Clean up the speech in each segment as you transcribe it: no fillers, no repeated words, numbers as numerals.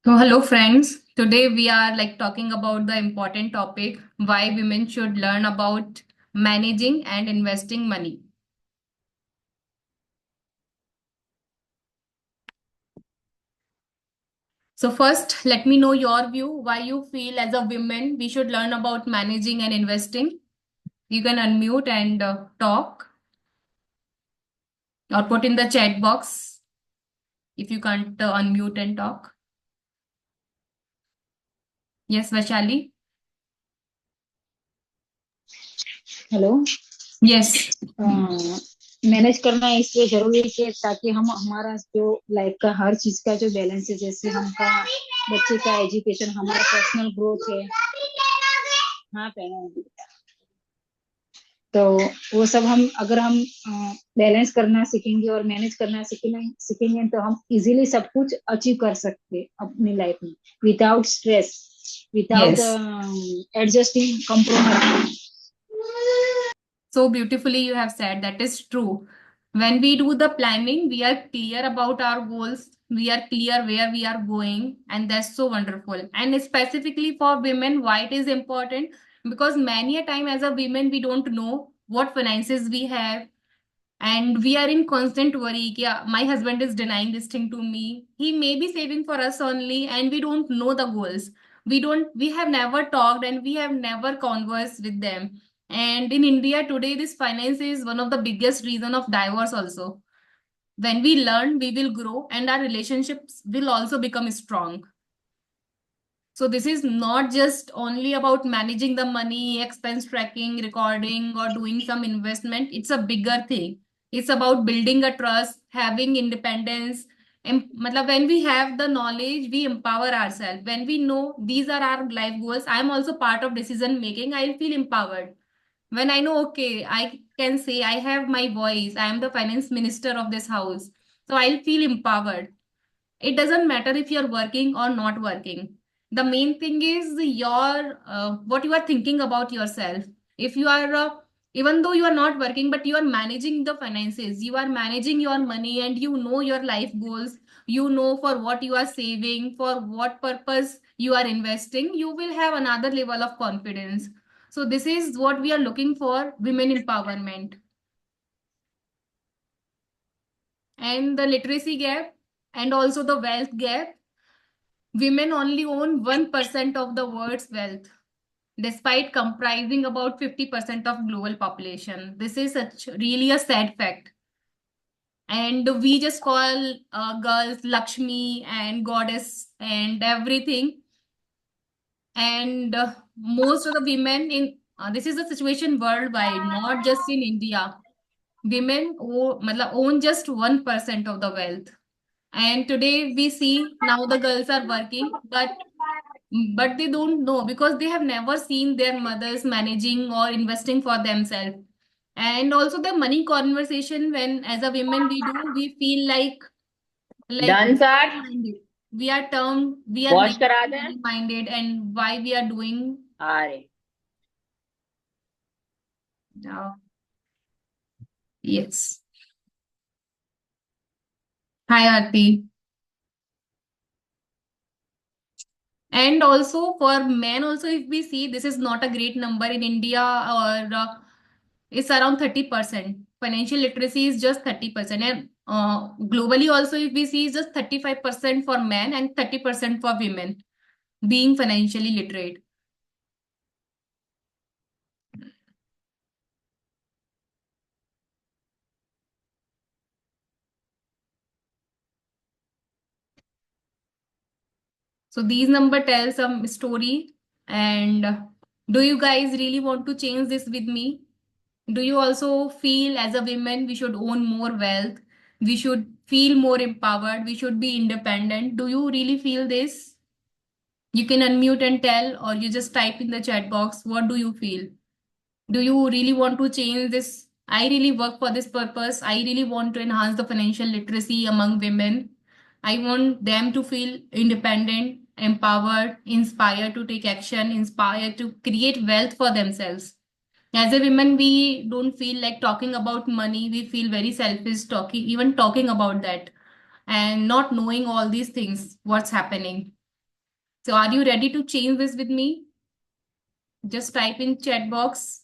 So, hello friends. Today we are talking about the important topic why women should learn about managing and investing money. So, first, let me know your view why you feel as a woman we should learn about managing and investing. You can unmute and talk or put in the chat box if you can't unmute and talk. Yes, Vaishali? Hello. Yes. Manage करना इसलिए जरूरी है कि ताकि हम हमारा जो life का हर चीज का जो बैलेंस है, जैसे हमका बच्चे का एजुकेशन, हमारा पर्सनल ग्रोथ है। हाँ पहना, तो वो सब हम अगर हम बैलेंस करना सीखेंगे और मैनेज करना सीखेंगे तो हम इजीली सब कुछ अचीव कर सकते हैं अपनी लाइफ में, without stress, without Yes. Adjusting compromise. So beautifully, you have said that is true. When we do the planning, we are clear about our goals, we are clear where we are going, and that's so wonderful. And specifically for women, why it is important? Because many a time as a women, we don't know what finances we have, and we are in constant worry. Yeah, my husband is denying this thing to me. He may be saving for us only, and we don't know the goals. We have never talked and we have never conversed with them. And in India today, this finance is one of the biggest reason of divorce also. When we learn, we will grow and our relationships will also become strong. So this is not just only about managing the money, expense tracking, recording, or doing some investment. It's a bigger thing. It's about building a trust, having independence. And matlab, when we have the knowledge, we empower ourselves. When we know these are our life goals, I'm also part of decision making. I'll feel empowered. When I know, okay, I can say I have my voice. I am the finance minister of this house. So I'll feel empowered. It doesn't matter if you're working or not working. The main thing is your what you are thinking about yourself. If you are even though you are not working but you are managing the finances, you are managing your money and you know your life goals, you know for what you are saving, for what purpose you are investing, you will have another level of confidence. So this is what we are looking for, women empowerment. And the literacy gap and also the wealth gap. Women only own 1% of the world's wealth, despite comprising about 50% of global population. This is such really a sad fact. And we just call girls Lakshmi and goddess and everything. And most of the women in this is the situation worldwide, not just in India. Women own just 1% of the wealth. And today we see now the girls are working, but they don't know because they have never seen their mothers managing or investing for themselves. And also the money conversation, when as a women we do, we feel like done sir. minded. We are wash करा naturally दें। money minded, and why we are doing अरे uh, yes. Hi Aarti. And also for men also, if we see, this is not a great number in India, or it's around 30%. Financial literacy is just 30%. And globally also, if we see, it's just 35% for men and 30% for women being financially literate. So these number tell some story. And do you guys really want to change this with me? Do you also feel as a woman we should own more wealth? We should feel more empowered. We should be independent. Do you really feel this? You can unmute and tell, or you just type in the chat box. What do you feel? Do you really want to change this? I really work for this purpose. I really want to enhance the financial literacy among women. I want them to feel independent, empowered, inspired to take action, inspired to create wealth for themselves. As a women, we don't feel like talking about money. We feel very selfish talking, even talking about that, and not knowing all these things, what's happening. So are you ready to change this with me? Just type in chat box.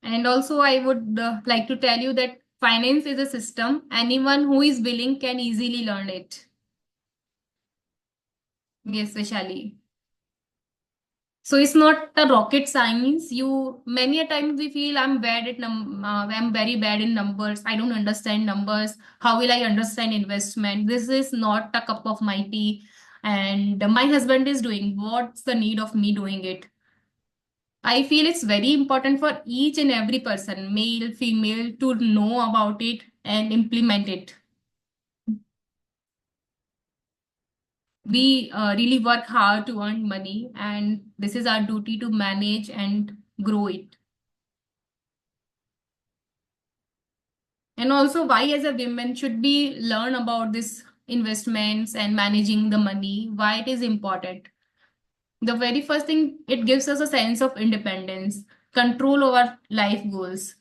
And also, I would like to tell you that finance is a system. Anyone who is willing can easily learn it. Yes, Vishali. So it's not a rocket science. You many a times we feel I'm very bad in numbers. I don't understand numbers. How will I understand investment? This is not a cup of my tea. And my husband is doing. What's the need of me doing it? I feel it's very important for each and every person, male, female, to know about it and implement it. We really work hard to earn money, and this is our duty to manage and grow it. And also, why as a woman should we learn about this investments and managing the money? Why it is important? The very first thing, it gives us a sense of independence, control over life goals.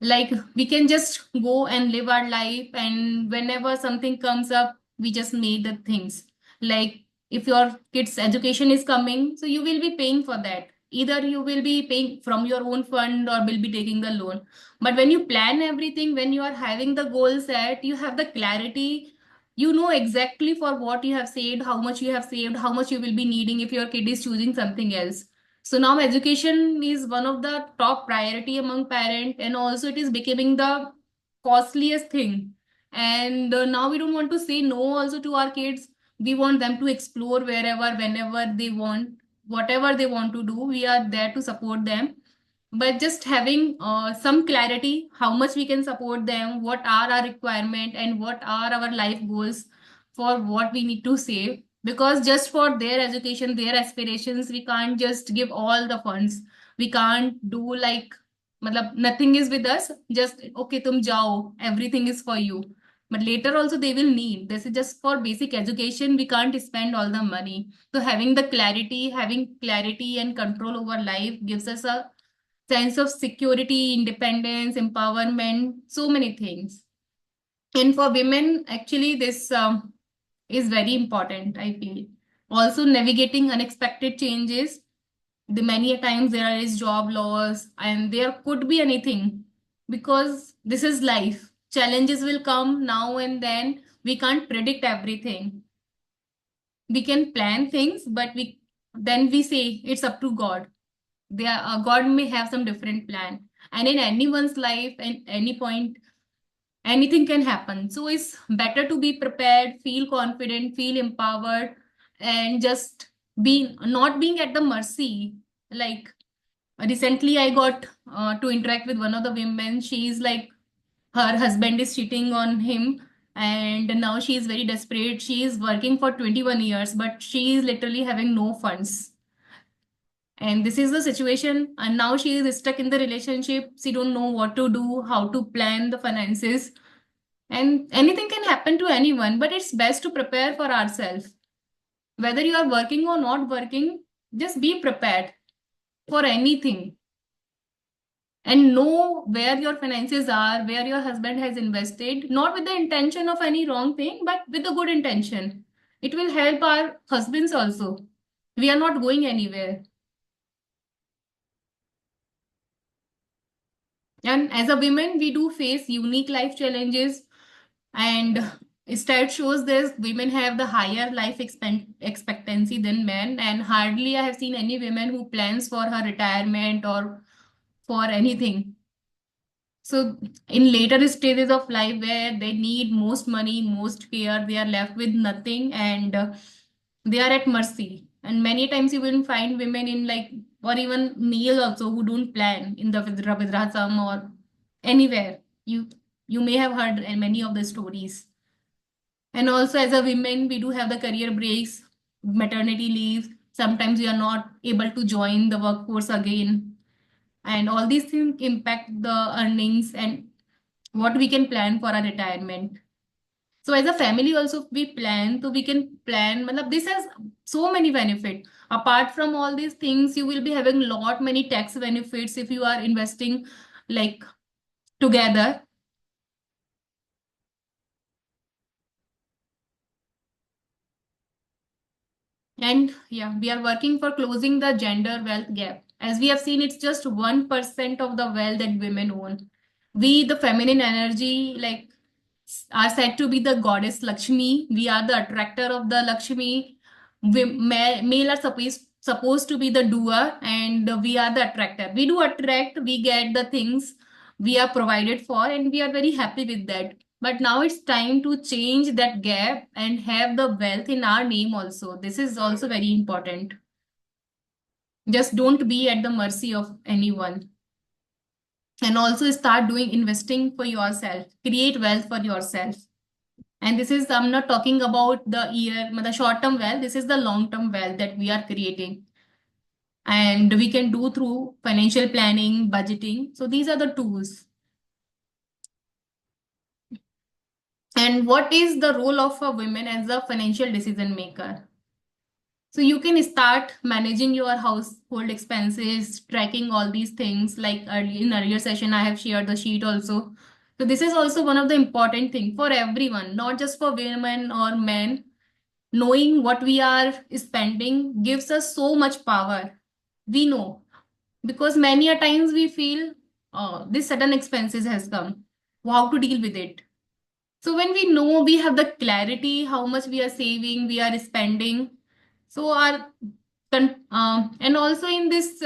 Like we can just go and live our life, and whenever something comes up we just make the things. Like if your kids education is coming, so you will be paying for that. Either you will be paying from your own fund or will be taking the loan. But when you plan everything, when you are having the goal set, you have the clarity. You know exactly for what you have saved, how much you have saved, how much you will be needing if your kid is choosing something else. So now education is one of the top priority among parents, and also it is becoming the costliest thing. And now we don't want to say no also to our kids. We want them to explore wherever, whenever they want, whatever they want to do. We are there to support them, but just having some clarity how much we can support them, what are our requirement and what are our life goals for what we need to save. Because just for their education, their aspirations, we can't just give all the funds. We can't do like matlab, nothing is with us, just okay tum jao, everything is for you. But later also they will need, this is just for basic education, we can't spend all the money. So having clarity and control over life gives us a sense of security, independence, empowerment, so many things. And for women, actually, this is very important, I feel. Also, navigating unexpected changes. The many a times there is job loss, and there could be anything because this is life. Challenges will come now and then. We can't predict everything. We can plan things, but we say it's up to God. God may have some different plan, and in anyone's life at any point anything can happen. So it's better to be prepared, feel confident, feel empowered, and just be not being at the mercy. Like recently I got to interact with one of the women. She's like, her husband is cheating on him, and now she is very desperate. She is working for 21 years, but she is literally having no funds, and this is the situation. And now she is stuck in the relationship. She don't know what to do, how to plan the finances, and anything can happen to anyone. But it's best to prepare for ourselves. Whether you are working or not working, just be prepared for anything, and know where your finances are, where your husband has invested, not with the intention of any wrong thing, but with a good intention. It will help our husbands also. We are not going anywhere. And as a women, we do face unique life challenges, and stat shows this women have the higher life expectancy than men, and hardly I have seen any women who plans for her retirement or for anything. So in later stages of life where they need most money, most care, they are left with nothing, and they are at mercy. And many times you will find women in like, or even male also, who don't plan in the Vidrasam or anywhere. You may have heard many of the stories. And also as a women, we do have the career breaks, maternity leave. Sometimes we are not able to join the workforce again. And all these things impact the earnings and what we can plan for our retirement. So as a family also we plan, so we can plan. Matlab, this has so many benefits. Apart from all these things, you will be having lot many tax benefits if you are investing like together. And yeah, we are working for closing the gender wealth gap. As we have seen, it's just 1% of the wealth that women own. We, the feminine energy, like are said to be the goddess Lakshmi. We are the attractor of the Lakshmi. Male are supposed to be the doer, and we are the attractor. We do attract, we get the things we are provided for, and we are very happy with that. But now it's time to change that gap and have the wealth in our name also. This is also very important. Just don't be at the mercy of anyone. And also start doing investing for yourself. Create wealth for yourself. And this is, I'm not talking about the short-term wealth. This is the long-term wealth that we are creating. And we can do through financial planning, budgeting. So these are the tools. And what is the role of a woman as a financial decision maker? So you can start managing your household expenses, tracking all these things. Like in earlier session, I have shared the sheet also. So this is also one of the important thing for everyone, not just for women or men. Knowing what we are spending gives us so much power. We know because many a times we feel this sudden expenses has come. How to deal with it? So when we know, we have the clarity how much we are saving, we are spending. So our and also in this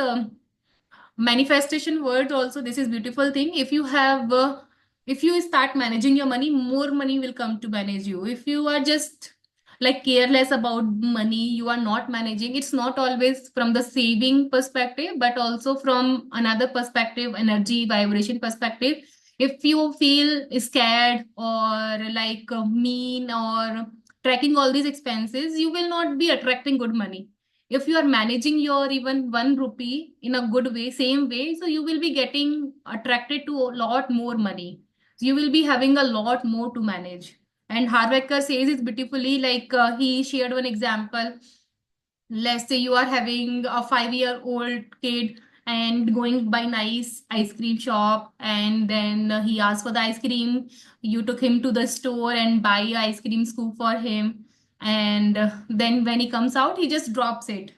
manifestation world also, this is beautiful thing. If you start managing your money, more money will come to manage you. If you are just like careless about money, you are not managing. It's not always from the saving perspective, but also from another perspective, energy vibration perspective. If you feel scared or like mean or tracking all these expenses, you will not be attracting good money. If you are managing your even 1 rupee in a good way, same way, so you will be getting attracted to a lot more money. So you will be having a lot more to manage. And Harvecker says it beautifully, like he shared one example. Let's say you are having a 5-year-old kid and going by nice ice cream shop, and then he asked for the ice cream. You took him to the store and buy a ice cream scoop for him, and then when he comes out, he just drops it.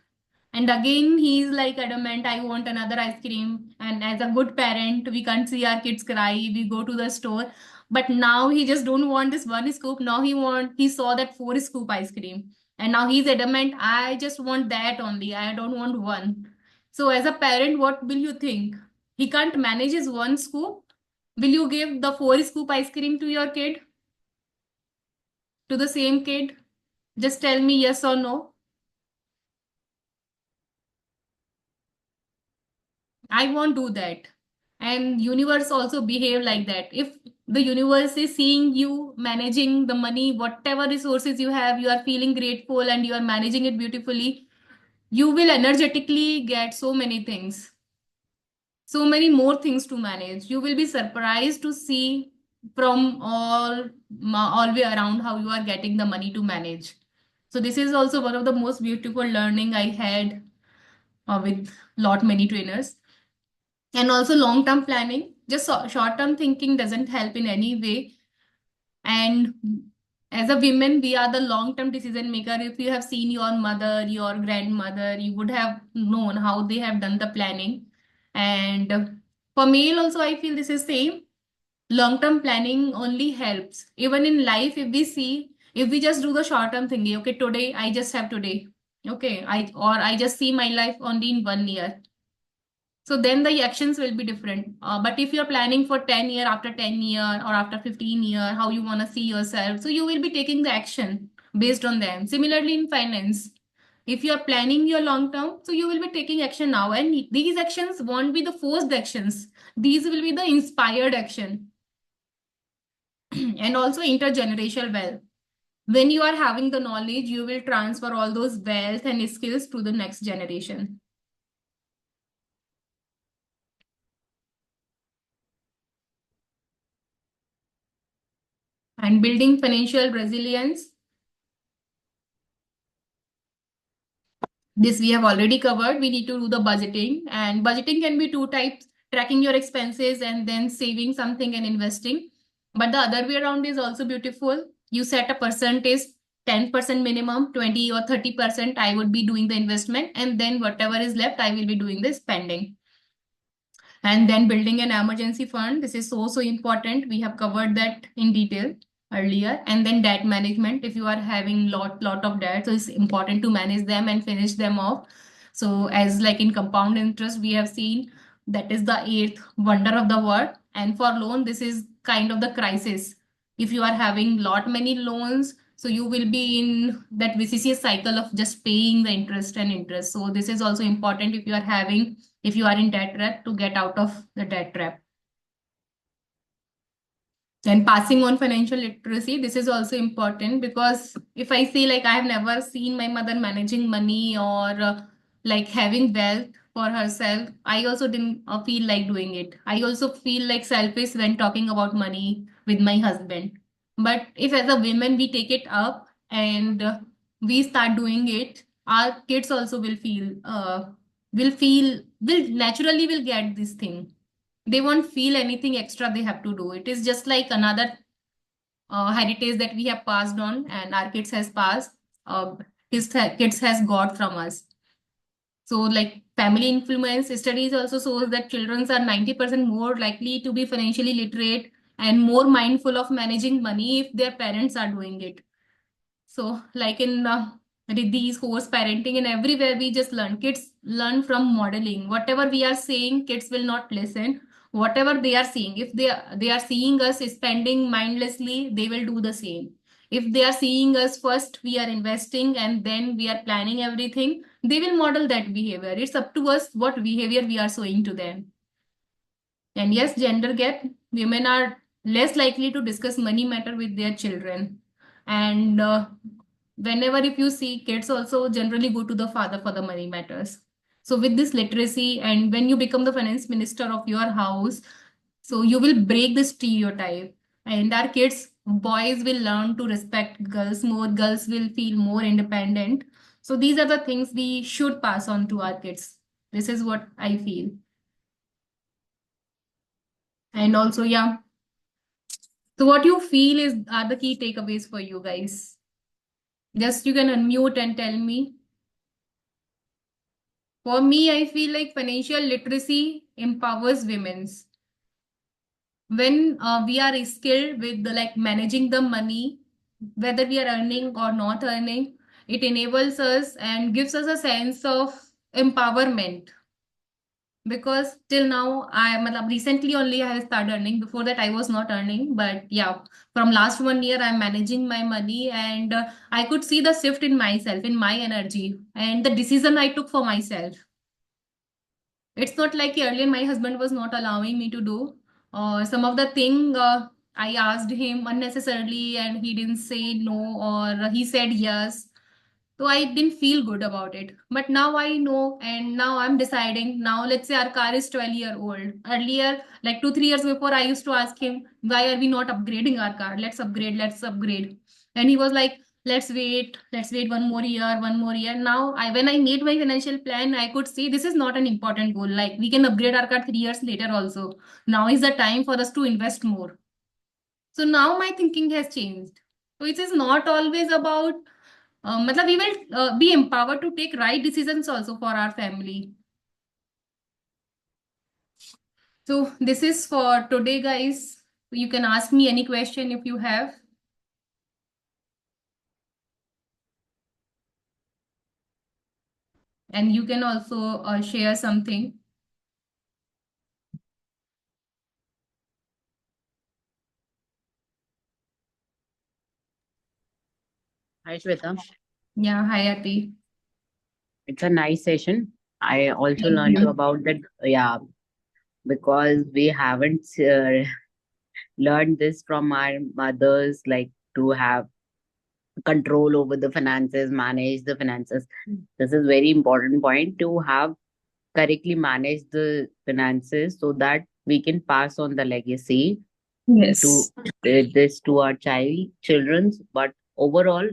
And again, he's like adamant, I want another ice cream. And as a good parent, we can't see our kids cry. We go to the store. But now he just don't want this one scoop. Now he saw that 4 scoop ice cream. And now he's adamant, I just want that only. I don't want one. So as a parent, what will you think? He can't manage his 1 scoop. Will you give the 4 scoop ice cream to your kid? To the same kid? Just tell me yes or no. I won't do that. And universe also behave like that. If the universe is seeing you managing the money, whatever resources you have, you are feeling grateful and you are managing it beautifully, you will energetically get so many things, so many more things to manage. You will be surprised to see from all way around how you are getting the money to manage. So this is also one of the most beautiful learning I had with lot many trainers. And also long term planning, just short term thinking doesn't help in any way. And as a women, we are the long term decision maker. If you have seen your mother, your grandmother, you would have known how they have done the planning. And for male also, I feel this is same. Long term planning only helps even in life. If we see, if we just do the short term thinking, okay, today I just have today, okay, I just see my life only in 1 year, so then the actions will be different. But if you're planning for 10 year, after 10 year or after 15 year, how you want to see yourself, so you will be taking the action based on them. Similarly in finance, if you're planning your long term, so you will be taking action now, and these actions won't be the forced actions. These will be the inspired action. And also intergenerational wealth. When you are having the knowledge, you will transfer all those wealth and skills to the next generation. And building financial resilience, this we have already covered. We need to do the budgeting, and budgeting can be two types. tracking your expenses and then saving something and investing. But the other way around is also beautiful. You set a percentage, 10% minimum, 20 or 30% I would be doing the investment, and then whatever is left, I will be doing the spending. And then building an emergency fund. This is so important. We have covered that in detail earlier. And then debt management. If you are having lot of debt, so it's important to manage them and finish them off. So as like in compound interest, we have seen that is the eighth wonder of the world. And for loan, this is kind of the crisis. If you are having many loans, so you will be in that vicious cycle of just paying the interest and interest. So this is also important if you are in debt trap, to get out of the debt trap. And passing on financial literacy, this is also important, because if I say like I have never seen my mother managing money or like having wealth for herself, I also didn't feel like doing it. I also feel like selfish when talking about money with my husband. But if as a woman we take it up and we start doing it, our kids also will naturally will get this thing. They won't feel anything extra they have to do. It is just like another heritage that we have passed on, and our kids has passed, kids has got from us. So like family influence studies also shows that children are 90% more likely to be financially literate and more mindful of managing money if their parents are doing it. So like in Riddhi's horse parenting and everywhere, we just learn. Kids learn from modeling. Whatever we are saying, kids will not listen. Whatever they are seeing, if they are seeing us spending mindlessly, they will do the same. If they are seeing us first, we are investing and then we are planning everything, they will model that behavior. It's up to us what behavior we are showing to them. And yes, gender gap, women are less likely to discuss money matter with their children. And whenever if you see, kids also generally go to the father for the money matters. So with this literacy, and when you become the finance minister of your house, so you will break the stereotype. And our kids, boys will learn to respect girls more, girls will feel more independent. So these are the things we should pass on to our kids. This is what I feel. And also, yeah. So what you feel are the key takeaways for you guys? Just you can unmute and tell me. For me, I feel like financial literacy empowers women's. When we are skilled with like managing the money, whether we are earning or not earning, it enables us and gives us a sense of empowerment. Because till now recently only I have started earning. Before that I was not earning, but yeah, from last 1 year I'm managing my money, and I could see the shift in myself, in my energy, and the decision I took for myself. It's not like earlier my husband was not allowing me to do some of the thing. I asked him unnecessarily and he didn't say no, or he said yes, so I didn't feel good about it. But now I know, and now I'm deciding. Now, let's say our car is 12-year-old. Earlier, like 2, 3 years before, I used to ask him, why are we not upgrading our car? Let's upgrade, let's upgrade. And he was like, let's wait 1 more year, 1 more year. Now, when I made my financial plan, I could see this is not an important goal. Like, we can upgrade our car 3 years later also. Now is the time for us to invest more. So now my thinking has changed. So it is not always about we will be empowered to take right decisions also for our family. So this is for today, guys. You can ask me any question if you have. And you can also share something. Hi, Shweta. Yeah, hi, Ati. It's a nice session. I also Thank learned you. about that. Yeah, because we haven't learned this from our mothers, like to have control over the finances, manage the finances. This is very important point to have correctly manage the finances so that we can pass on the legacy to Yes. this to our children's. But overall,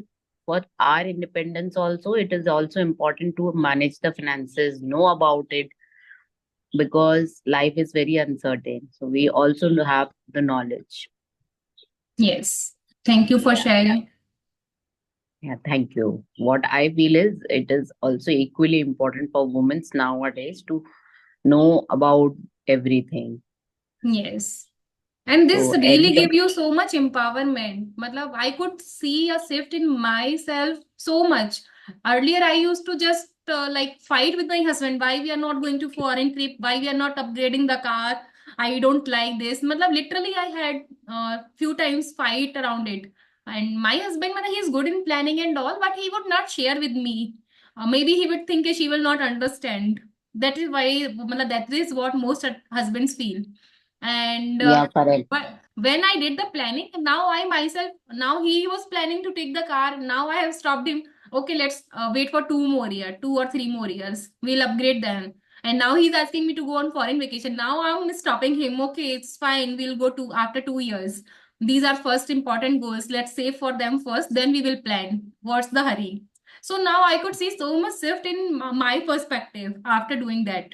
for our independence also, it is also important to manage the finances, know about it, because life is very uncertain. So we also have the knowledge. Yes. Thank you for Yeah. sharing. Yeah, thank you. What I feel is it is also equally important for women nowadays to know about everything. Yes. And this So really every give you so much empowerment. Matlab, I could see a shift in myself so much. Earlier, I used to just like fight with my husband. Why we are not going to foreign trip? Why we are not upgrading the car? I don't like this. Matlab, literally, I had few times fight around it. And my husband, he is good in planning and all, but he would not share with me. Maybe he would think she will not understand. That is why, matlab, that is what most husbands feel. And yeah, correct. but when I did the planning, now I myself, now he was planning to take the car. Now I have stopped him. Okay, let's wait for 2 more years, 2 or 3 more years. We'll upgrade them. And now he's asking me to go on foreign vacation. Now I'm stopping him. Okay, it's fine. We'll go to after 2 years. These are first important goals. Let's save for them first. Then we will plan. What's the hurry? So now I could see so much shift in my perspective after doing that.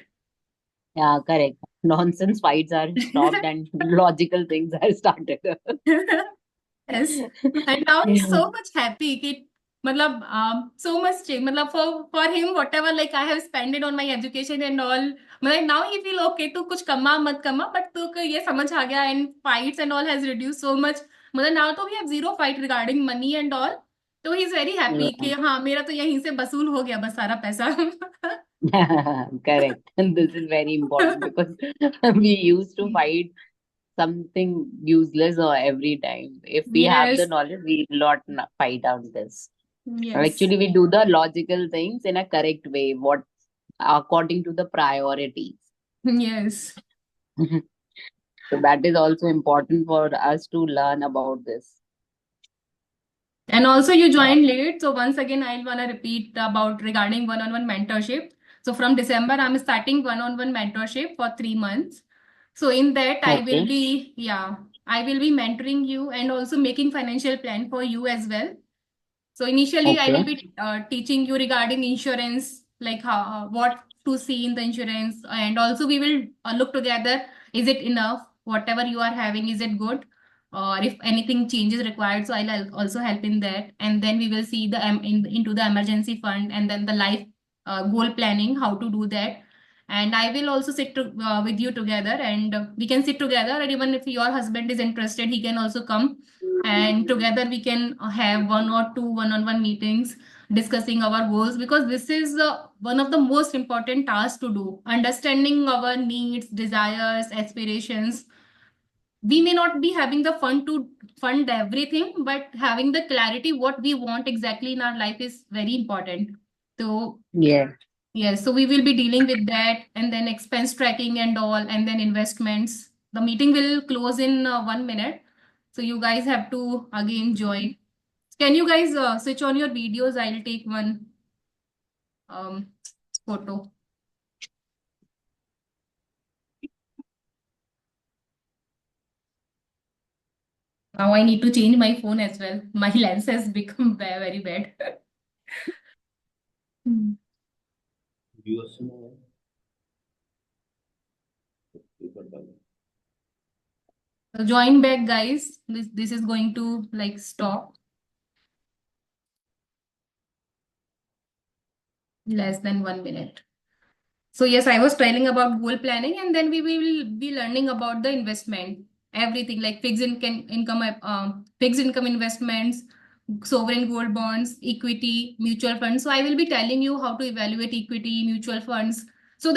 Yeah, correct. Nonsense fights are stopped and logical things are started. Yes. And now he's so much happy कि मतलब so much change मतलब for him whatever like I have spent it on my education and all मतलब now he feel okay तू कुछ कमा मत कमा but तू को ये समझ आ गया and fights and all has reduced so much मतलब now तो we have zero fight regarding money and all तो he is very happy कि हाँ मेरा तो यहीं से वसूल हो गया बस सारा पैसा Correct. And this is very important because we used to fight something useless or every time. If we have the Yes, knowledge, we will not fight on this. yes, Actually, we do the logical things in a correct way, what according to the priorities. yes. So that is also important for us to learn about this. And also you joined late. So once again, I'll wanna repeat about regarding one-on-one mentorship. So from December, I'm starting one-on-one mentorship for 3 months. So in that, Okay. I will be mentoring you and also making financial plan for you as well. So initially, I will Okay. be teaching you regarding insurance, like how what to see in the insurance, and also we will look together. Is it enough? Whatever you are having, is it good? Or if anything changes required, so I'll also help in that. And then we will see into the emergency fund and then the life goal planning, how to do that. And I will also with you together, and we can sit together. And even if your husband is interested, he can also come and together we can have 1 or 2 one-on-one meetings discussing our goals because this is one of the most important tasks to do, understanding our needs, desires, aspirations. We may not be having the fund to fund everything, but having the clarity what we want exactly in our life is very important. So Yeah. yes, so we will be dealing with that and then expense tracking and all, and then investments. The meeting will close in 1 minute. So you guys have to again join. Can you guys switch on your videos? I'll take one um, photo. Now I need to change my phone as well. My lens has become very bad. Hmm. So join back, guys. This is going to like stop less than 1 minute. So yes, I was telling about goal planning, and then we will be learning about the investment, everything like fixed income investments, sovereign gold bonds, equity, mutual funds. So I will be telling you how to evaluate equity, mutual funds,